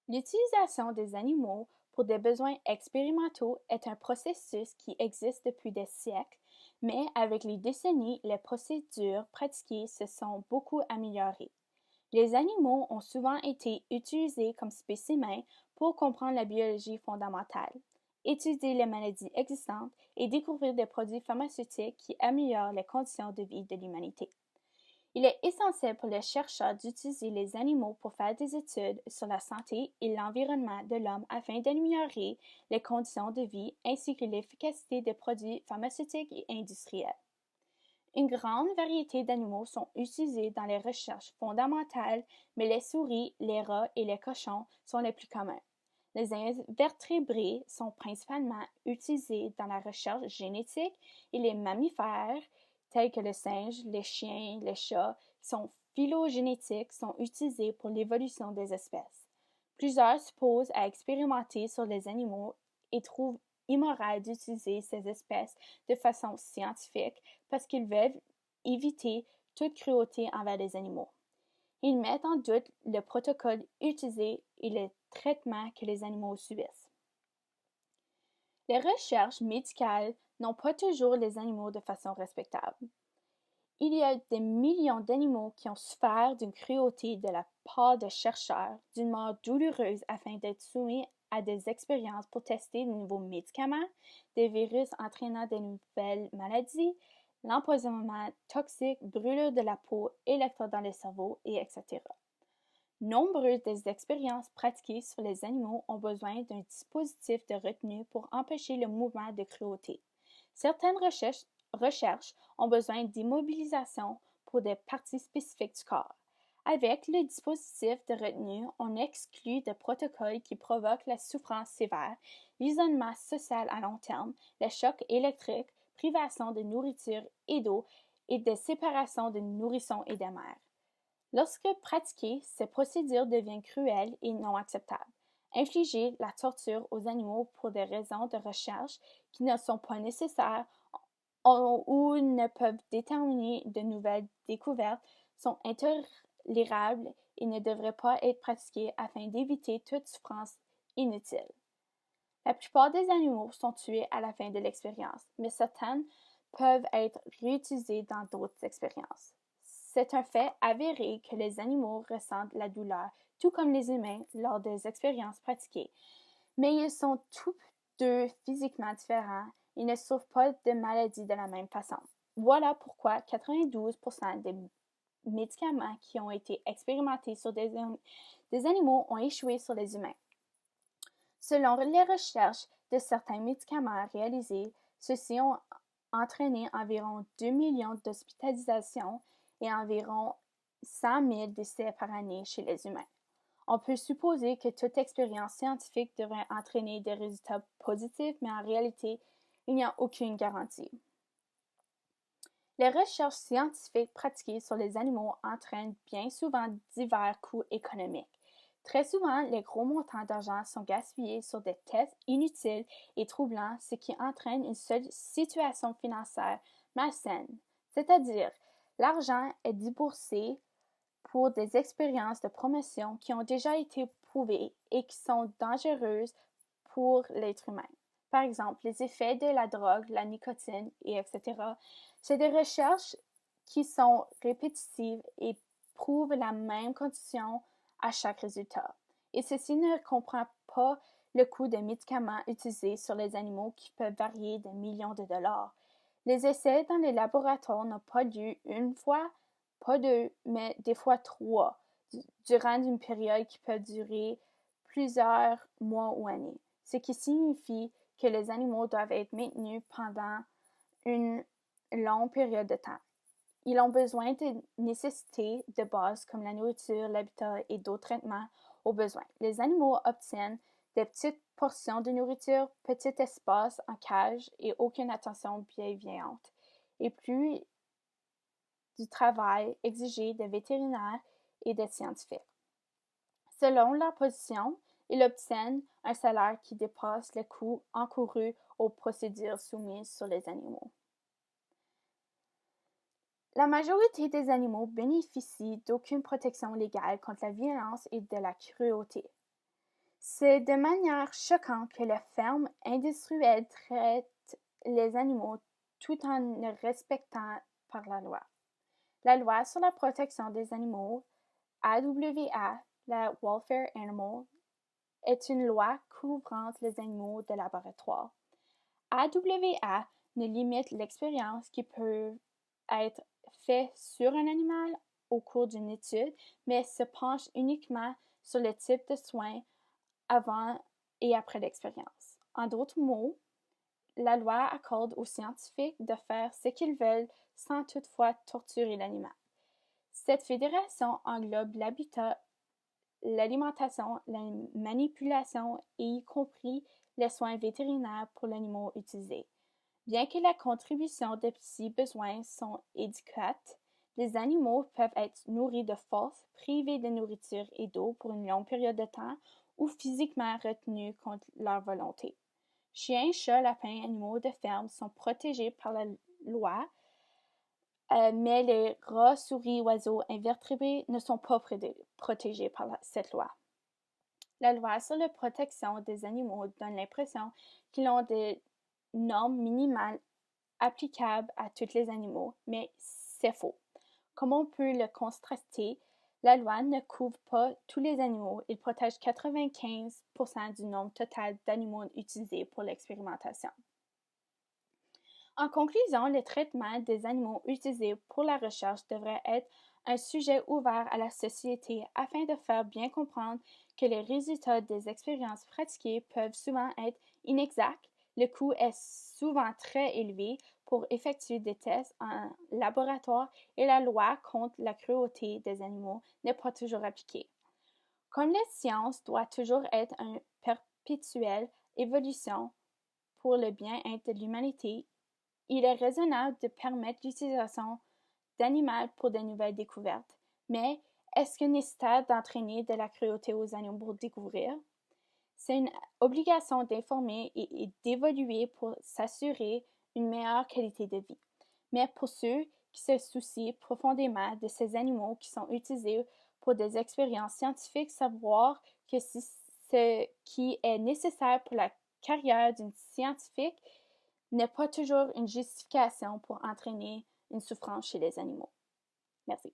L'utilisation des animaux pour des besoins expérimentaux est un processus qui existe depuis des siècles, mais avec les décennies, les procédures pratiquées se sont beaucoup améliorées. Les animaux ont souvent été utilisés comme spécimens pour comprendre la biologie fondamentale, étudier les maladies existantes et découvrir des produits pharmaceutiques qui améliorent les conditions de vie de l'humanité. Il est essentiel pour les chercheurs d'utiliser les animaux pour faire des études sur la santé et l'environnement de l'homme afin d'améliorer les conditions de vie ainsi que l'efficacité des produits pharmaceutiques et industriels. Une grande variété d'animaux sont utilisés dans les recherches fondamentales, mais les souris, les rats et les cochons sont les plus communs. Les invertébrés sont principalement utilisés dans la recherche génétique et les mammifères, tels que le singe, les chiens, les chats, qui sont phylogénétiques, sont utilisés pour l'évolution des espèces. Plusieurs s'opposent à expérimenter sur les animaux et trouvent immoral d'utiliser ces espèces de façon scientifique parce qu'ils veulent éviter toute cruauté envers les animaux. Ils mettent en doute le protocole utilisé et le traitement que les animaux subissent. Les recherches médicales n'ont pas toujours les animaux de façon respectable. Il y a des millions d'animaux qui ont souffert d'une cruauté de la part de chercheurs, d'une mort douloureuse afin d'être soumis à des expériences pour tester de nouveaux médicaments, des virus entraînant de nouvelles maladies, l'empoisonnement toxique, brûlure de la peau, électrodes dans le cerveau, et etc. Nombreuses des expériences pratiquées sur les animaux ont besoin d'un dispositif de retenue pour empêcher le mouvement de cruauté. Certaines recherches ont besoin d'immobilisation pour des parties spécifiques du corps. Avec le dispositif de retenue, on exclut des protocoles qui provoquent la souffrance sévère, l'isolement social à long terme, les chocs électriques, privation de nourriture et d'eau et des séparations de nourrissons et des mères. Lorsque pratiquées, ces procédures deviennent cruelles et non acceptables. Infliger la torture aux animaux pour des raisons de recherche qui ne sont pas nécessaires ou ne peuvent déterminer de nouvelles découvertes sont intolérables et ne devraient pas être pratiquées afin d'éviter toute souffrance inutile. La plupart des animaux sont tués à la fin de l'expérience, mais certaines peuvent être réutilisées dans d'autres expériences. C'est un fait avéré que les animaux ressentent la douleur, tout comme les humains, lors des expériences pratiquées, mais ils sont tous deux physiquement différents et ne souffrent pas de maladies de la même façon. Voilà pourquoi 92% des médicaments qui ont été expérimentés sur des animaux ont échoué sur les humains. Selon les recherches de certains médicaments réalisés, ceux-ci ont entraîné environ 2 millions d'hospitalisations et environ 100 000 décès par année chez les humains. On peut supposer que toute expérience scientifique devrait entraîner des résultats positifs, mais en réalité, il n'y a aucune garantie. Les recherches scientifiques pratiquées sur les animaux entraînent bien souvent divers coûts économiques. Très souvent, les gros montants d'argent sont gaspillés sur des tests inutiles et troublants, ce qui entraîne une seule situation financière malsaine. C'est-à-dire, l'argent est déboursé pour des expériences de promotion qui ont déjà été prouvées et qui sont dangereuses pour l'être humain. Par exemple, les effets de la drogue, la nicotine, et etc. C'est des recherches qui sont répétitives et prouvent la même condition à chaque résultat. Et ceci ne comprend pas le coût des médicaments utilisés sur les animaux qui peuvent varier de millions de dollars. Les essais dans les laboratoires n'ont pas lieu une fois, pas deux, mais des fois trois, durant une période qui peut durer plusieurs mois ou années, ce qui signifie que les animaux doivent être maintenus pendant une longue période de temps. Ils ont besoin de nécessités de base comme la nourriture, l'habitat et d'autres traitements aux besoins. Les animaux obtiennent des petites portions de nourriture, petit espace en cage et aucune attention bienveillante. Et plus du travail exigé des vétérinaires et des scientifiques. Selon leur position, ils obtiennent un salaire qui dépasse les coûts encourus aux procédures soumises sur les animaux. La majorité des animaux bénéficient d'aucune protection légale contre la violence et de la cruauté. C'est de manière choquante que la ferme industrielle traite les animaux tout en ne respectant par la loi. La loi sur la protection des animaux, AWA, la Welfare Animal, est une loi couvrant les animaux de laboratoire. AWA ne limite l'expérience qui peut être faite sur un animal au cours d'une étude, mais se penche uniquement sur le type de soins avant et après l'expérience. En d'autres mots, la loi accorde aux scientifiques de faire ce qu'ils veulent sans toutefois torturer l'animal. Cette fédération englobe l'habitat, l'alimentation, la manipulation et y compris les soins vétérinaires pour l'animal utilisé. Bien que la contribution de petits besoins sont éducates, les animaux peuvent être nourris de force, privés de nourriture et d'eau pour une longue période de temps ou physiquement retenus contre leur volonté. Chiens, chats, lapins, animaux de ferme sont protégés par la loi, mais les rats, souris, oiseaux, invertébrés ne sont pas protégés par cette loi. La loi sur la protection des animaux donne l'impression qu'ils ont des normes minimales applicables à tous les animaux, mais c'est faux. Comme on peut le constater, la loi ne couvre pas tous les animaux, il protège 95% du nombre total d'animaux utilisés pour l'expérimentation. En conclusion, le traitement des animaux utilisés pour la recherche devrait être un sujet ouvert à la société afin de faire bien comprendre que les résultats des expériences pratiquées peuvent souvent être inexacts, le coût est souvent très élevé pour effectuer des tests en laboratoire et la loi contre la cruauté des animaux n'est pas toujours appliquée. Comme la science doit toujours être une perpétuelle évolution pour le bien-être de l'humanité, il est raisonnable de permettre l'utilisation d'animaux pour de nouvelles découvertes. Mais est-ce que nécessaire d'entraîner de la cruauté aux animaux pour découvrir? C'est une obligation d'informer et d'évoluer pour s'assurer une meilleure qualité de vie. Mais pour ceux qui se soucient profondément de ces animaux qui sont utilisés pour des expériences scientifiques, savoir que ce qui est nécessaire pour la carrière d'une scientifique n'est pas toujours une justification pour entraîner une souffrance chez les animaux. Merci.